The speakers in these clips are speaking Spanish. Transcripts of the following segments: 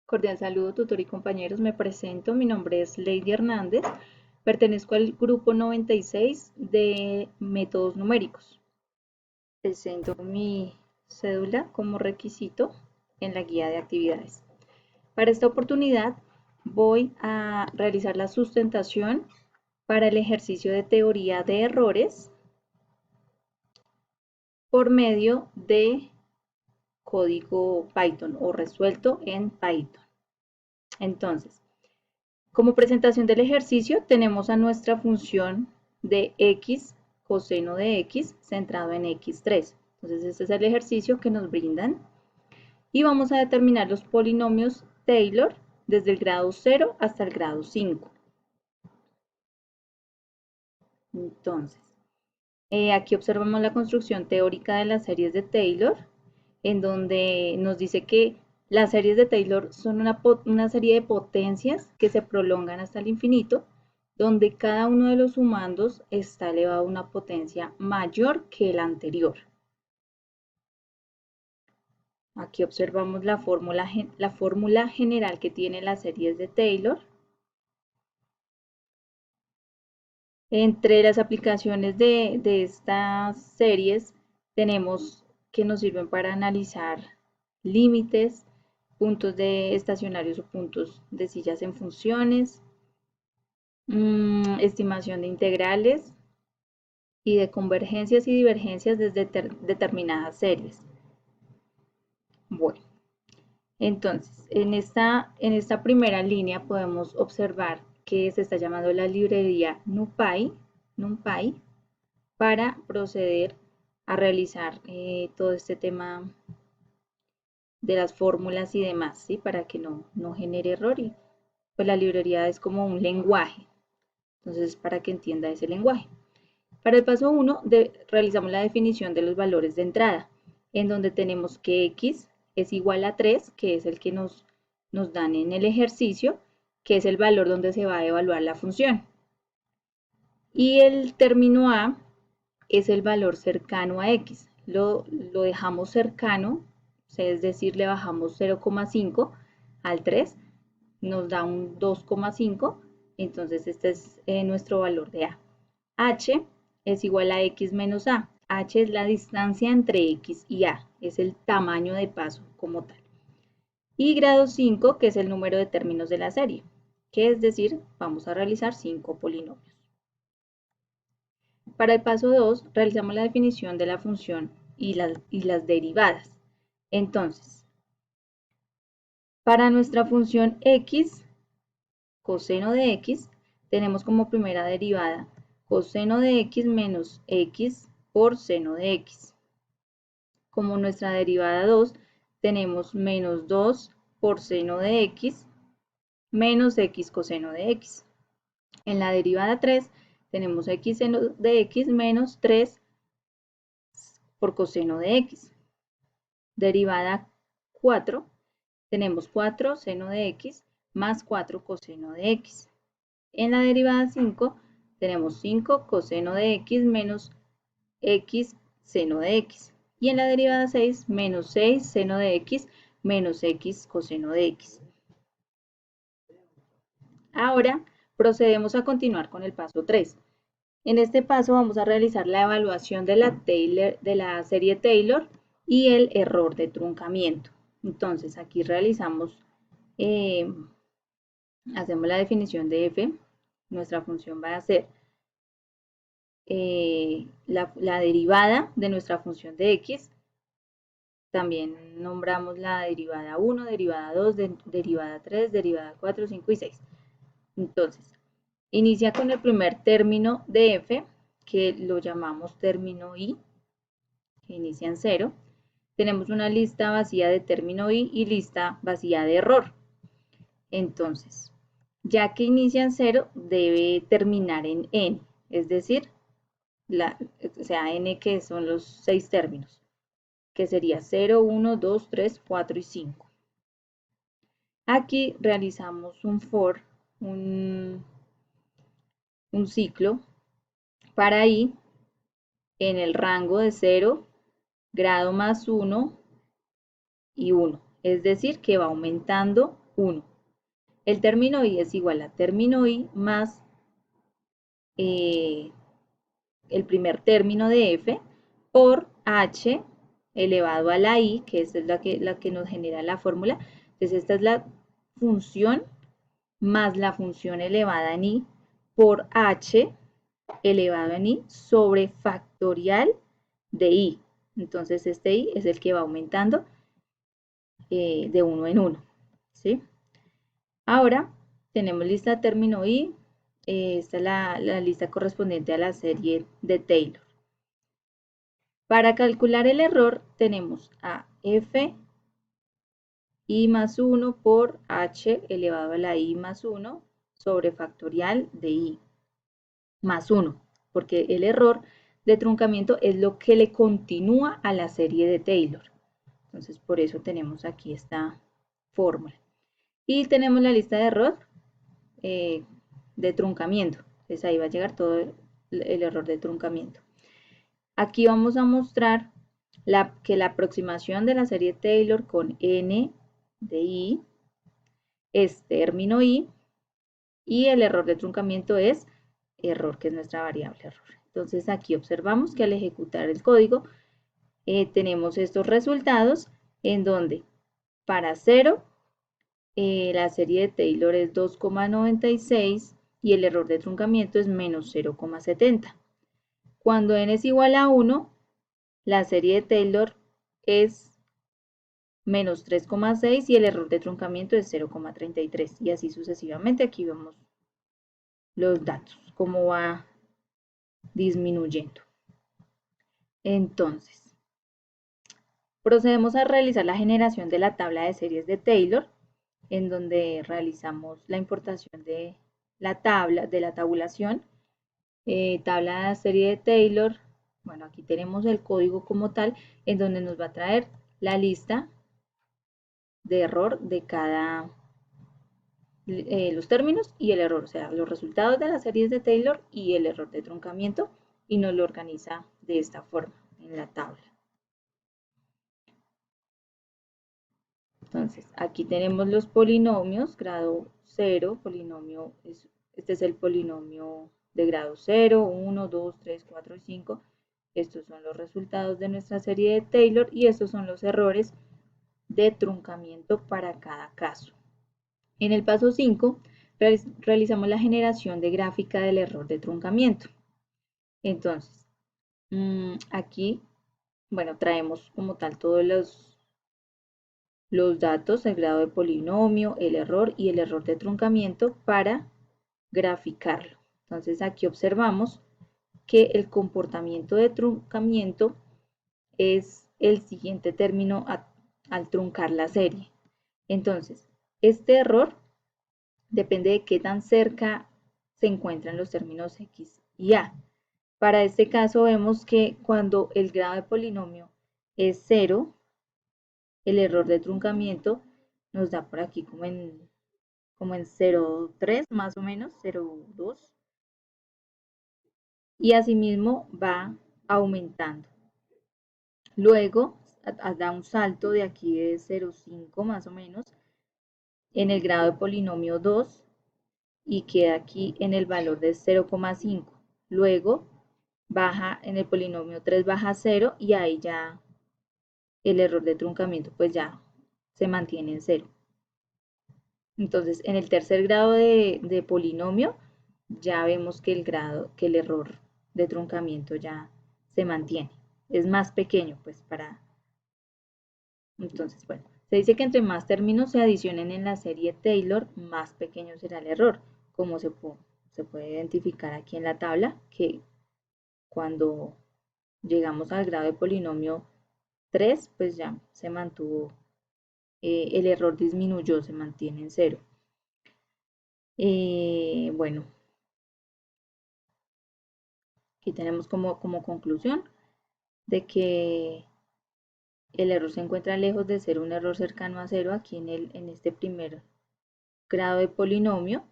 Cordial saludo, tutor y compañeros. Me presento. Mi nombre es Lady Hernández. Pertenezco al grupo 96 de métodos numéricos. Presento mi cédula como requisito en la guía de actividades. Para esta oportunidad voy a realizar la sustentación para el ejercicio de teoría de errores por medio de código Python o resuelto en Python. Entonces, como presentación del ejercicio tenemos a nuestra función de x coseno de x centrado en x3. Entonces este es el ejercicio que nos brindan y vamos a determinar los polinomios Taylor desde el grado 0 hasta el grado 5. Entonces, aquí observamos la construcción teórica de las series de Taylor, en donde nos dice que las series de Taylor son una serie de potencias que se prolongan hasta el infinito, donde cada uno de los sumandos está elevado a una potencia mayor que el anterior. Aquí observamos la fórmula general que tienen las series de Taylor. Entre las aplicaciones de estas series tenemos que nos sirven para analizar límites, puntos de estacionarios o puntos de sillas en funciones, estimación de integrales y de convergencias y divergencias desde determinadas series. Bueno, entonces en esta primera línea podemos observar que se está llamando la librería NumPy para proceder a realizar todo este tema de las fórmulas y demás, ¿sí? Para que no genere error. Y pues la librería es como un lenguaje, entonces para que entienda ese lenguaje. Para el paso 1 realizamos la definición de los valores de entrada, en donde tenemos que x es igual a 3, que es el que nos dan en el ejercicio, que es el valor donde se va a evaluar la función. Y el término a es el valor cercano a x. Lo dejamos cercano, es decir, le bajamos 0,5 al 3, nos da un 2,5, entonces este es nuestro valor de a. H es igual a x menos a. H es la distancia entre x y a, es el tamaño de paso como tal. Y grado 5, que es el número de términos de la serie, que es decir, vamos a realizar 5 polinomios. Para el paso 2, realizamos la definición de la función y las derivadas. Entonces, para nuestra función x, coseno de x, tenemos como primera derivada coseno de x menos x por seno de x. Como nuestra derivada 2, tenemos menos 2 por seno de x menos x coseno de x. En la derivada 3, tenemos x seno de x menos 3 por coseno de x. Derivada 4, tenemos 4 seno de x más 4 coseno de x. En la derivada 5, tenemos 5 coseno de x menos x seno de x. Y en la derivada 6, menos 6 seno de x menos x coseno de x. Ahora procedemos a continuar con el paso 3. En este paso vamos a realizar la evaluación de la serie Taylor y el error de truncamiento. Entonces aquí realizamos, hacemos la definición de f. Nuestra función va a ser la derivada de nuestra función de x. También nombramos la derivada 1, derivada 2, derivada 3, derivada 4, 5 y 6. Entonces, inicia con el primer término de f, que lo llamamos término i, que inicia en 0. Tenemos una lista vacía de término i y lista vacía de error. Entonces, ya que inicia en 0, debe terminar en n, es decir, n que son los 6 términos, que sería 0, 1, 2, 3, 4 y 5. Aquí realizamos un for, un ciclo para i en el rango de 0, grado más 1 y 1. Es decir, que va aumentando 1. El término i es igual a término i más el primer término de f por h elevado a la i, que esta es la que nos genera la fórmula. Entonces esta es la función más la función elevada en i por h elevado en i sobre factorial de i. Entonces este i es el que va aumentando de 1 en 1. ¿Sí? Ahora tenemos lista término i. Esta es la lista correspondiente a la serie de Taylor. Para calcular el error tenemos a f i más 1 por h elevado a la i más 1 sobre factorial de i más 1, porque el error de truncamiento es lo que le continúa a la serie de Taylor. Entonces por eso tenemos aquí esta fórmula. Y tenemos la lista de error de truncamiento. Entonces ahí va a llegar todo el error de truncamiento. Aquí vamos a mostrar que la aproximación de la serie Taylor con n de i es término i y el error de truncamiento es error, que es nuestra variable error. Entonces aquí observamos que al ejecutar el código tenemos estos resultados en donde para 0 la serie de Taylor es 2,96 y el error de truncamiento es menos 0,70. Cuando n es igual a 1, la serie de Taylor es menos 3,6 y el error de truncamiento es 0,33 y así sucesivamente. Aquí vemos los datos, cómo va disminuyendo. Entonces, procedemos a realizar la generación de la tabla de series de Taylor, en donde realizamos la importación de la tabla, de la tabulación, tabla de serie de Taylor. Bueno, aquí tenemos el código como tal, en donde nos va a traer la lista de error de cada los términos y el error, o sea, los resultados de las series de Taylor y el error de truncamiento, y nos lo organiza de esta forma en la tabla. Entonces, aquí tenemos los polinomios, grado 0, polinomio, este es el polinomio de grado 0, 1, 2, 3, 4 y 5. Estos son los resultados de nuestra serie de Taylor y estos son los errores de truncamiento para cada caso. En el paso 5, realizamos la generación de gráfica del error de truncamiento. Entonces, aquí, bueno, traemos como tal todos los datos, el grado de polinomio, el error y el error de truncamiento para graficarlo. Entonces, aquí observamos que el comportamiento de truncamiento es el siguiente término al truncar la serie. Entonces, este error depende de qué tan cerca se encuentran los términos x y a. Para este caso vemos que cuando el grado de polinomio es 0, el error de truncamiento nos da por aquí como en 0,3 más o menos, 0,2. Y asimismo va aumentando. Luego da un salto de aquí de 0,5 más o menos en el grado de polinomio 2 y queda aquí en el valor de 0,5. Luego baja en el polinomio 3, baja a 0 y ahí ya el error de truncamiento pues ya se mantiene en 0. Entonces en el tercer grado de polinomio ya vemos que el error de truncamiento ya se mantiene. Es más pequeño pues para... Entonces, bueno, se dice que entre más términos se adicionen en la serie Taylor, más pequeño será el error, como se puede identificar aquí en la tabla, que cuando llegamos al grado de polinomio 3, pues ya se mantuvo, el error disminuyó, se mantiene en 0. Bueno, aquí tenemos como conclusión de que el error se encuentra lejos de ser un error cercano a 0 aquí en este primer grado de polinomio.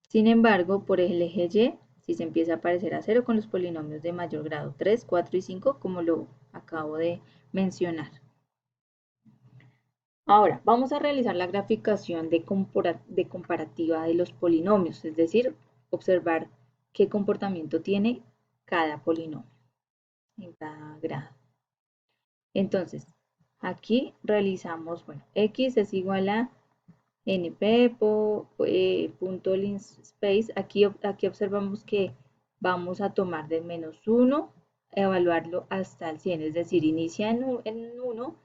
Sin embargo, por el eje Y, si se empieza a parecer a 0 con los polinomios de mayor grado 3, 4 y 5, como lo acabo de mencionar. Ahora, vamos a realizar la graficación de comparativa de los polinomios, es decir, observar qué comportamiento tiene cada polinomio en cada grado. Entonces, aquí realizamos, bueno, x es igual a np.linspace. Aquí observamos que vamos a tomar de -1, evaluarlo hasta el 100, es decir, inicia en 1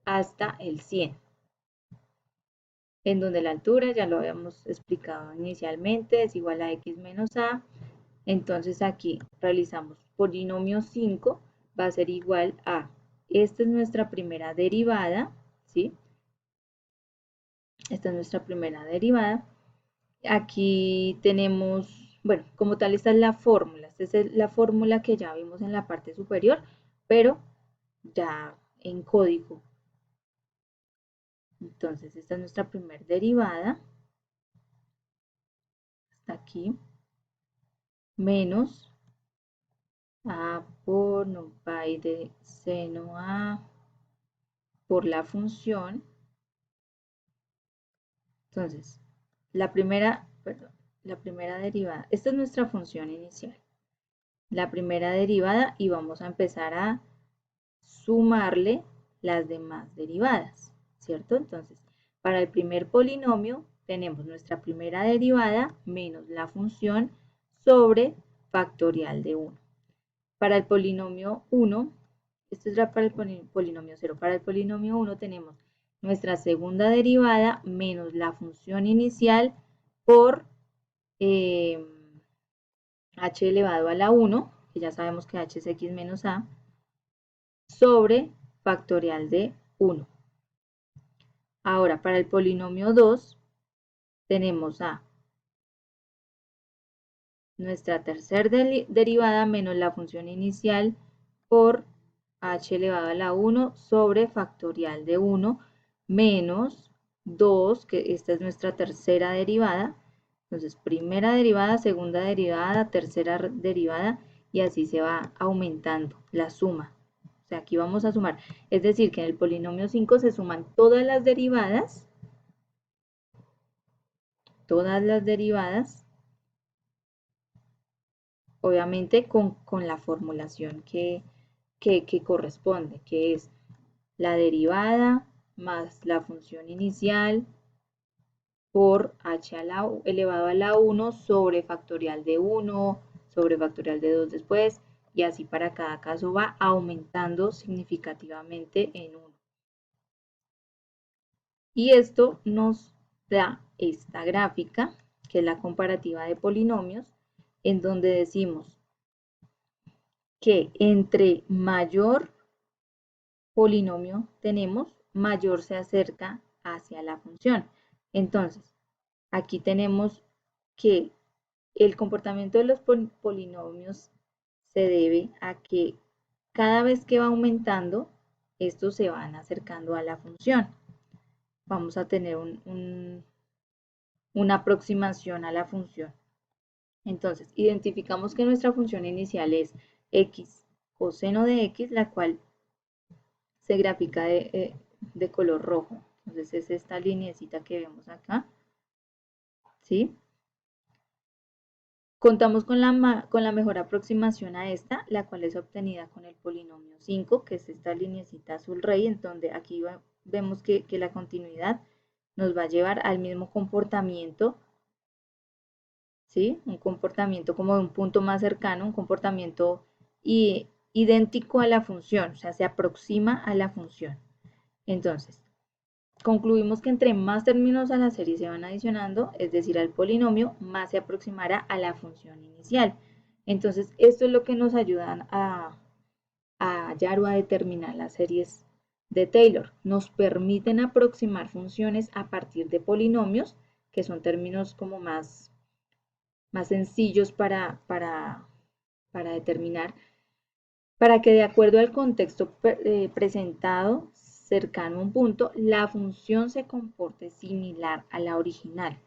hasta el 100, en donde la altura, ya lo habíamos explicado inicialmente, es igual a x menos a. Entonces aquí realizamos polinomio 5, va a ser igual a, esta es nuestra primera derivada, ¿sí? Esta es nuestra primera derivada. Aquí tenemos, bueno, como tal esta es la fórmula, esta es la fórmula que ya vimos en la parte superior, pero ya en código. Entonces esta es nuestra primera derivada, hasta aquí, menos a por numpy de seno a por la función. Entonces, la primera derivada, esta es nuestra función inicial. La primera derivada y vamos a empezar a sumarle las demás derivadas, ¿cierto? Entonces, para el primer polinomio tenemos nuestra primera derivada menos la función sobre factorial de 1. Para el polinomio 1, esto es para el polinomio 0, para el polinomio 1 tenemos nuestra segunda derivada menos la función inicial por h elevado a la 1, que ya sabemos que h es x menos a, sobre factorial de 1. Ahora, para el polinomio 2, tenemos a nuestra tercera derivada menos la función inicial por h elevado a la 1 sobre factorial de 1 menos 2, que esta es nuestra tercera derivada. Entonces, primera derivada, segunda derivada, tercera derivada, y así se va aumentando la suma. O sea, aquí vamos a sumar. Es decir, que en el polinomio 5 se suman todas las derivadas, obviamente con la formulación que corresponde, que es la derivada más la función inicial por h elevado a la 1 sobre factorial de 1, sobre factorial de 2 después, y así para cada caso va aumentando significativamente en 1. Y esto nos da esta gráfica, que es la comparativa de polinomios, en donde decimos que entre mayor polinomio tenemos, mayor se acerca hacia la función. Entonces, aquí tenemos que el comportamiento de los polinomios se debe a que cada vez que va aumentando, estos se van acercando a la función. Vamos a tener una aproximación a la función. Entonces, identificamos que nuestra función inicial es x coseno de x, la cual se grafica de color rojo. Entonces es esta lineecita que vemos acá, ¿sí? Contamos con la mejor aproximación a esta, la cual es obtenida con el polinomio 5, que es esta lineecita azul rey, en donde aquí vemos que la continuidad nos va a llevar al mismo comportamiento, ¿sí? Un comportamiento como de un punto más cercano, un comportamiento idéntico a la función, o sea, se aproxima a la función. Entonces, concluimos que entre más términos a la serie se van adicionando, es decir, al polinomio, más se aproximará a la función inicial. Entonces, esto es lo que nos ayuda a hallar o a determinar las series de Taylor. Nos permiten aproximar funciones a partir de polinomios, que son términos como más sencillos para determinar, para que de acuerdo al contexto presentado cercano a un punto, la función se comporte similar a la original.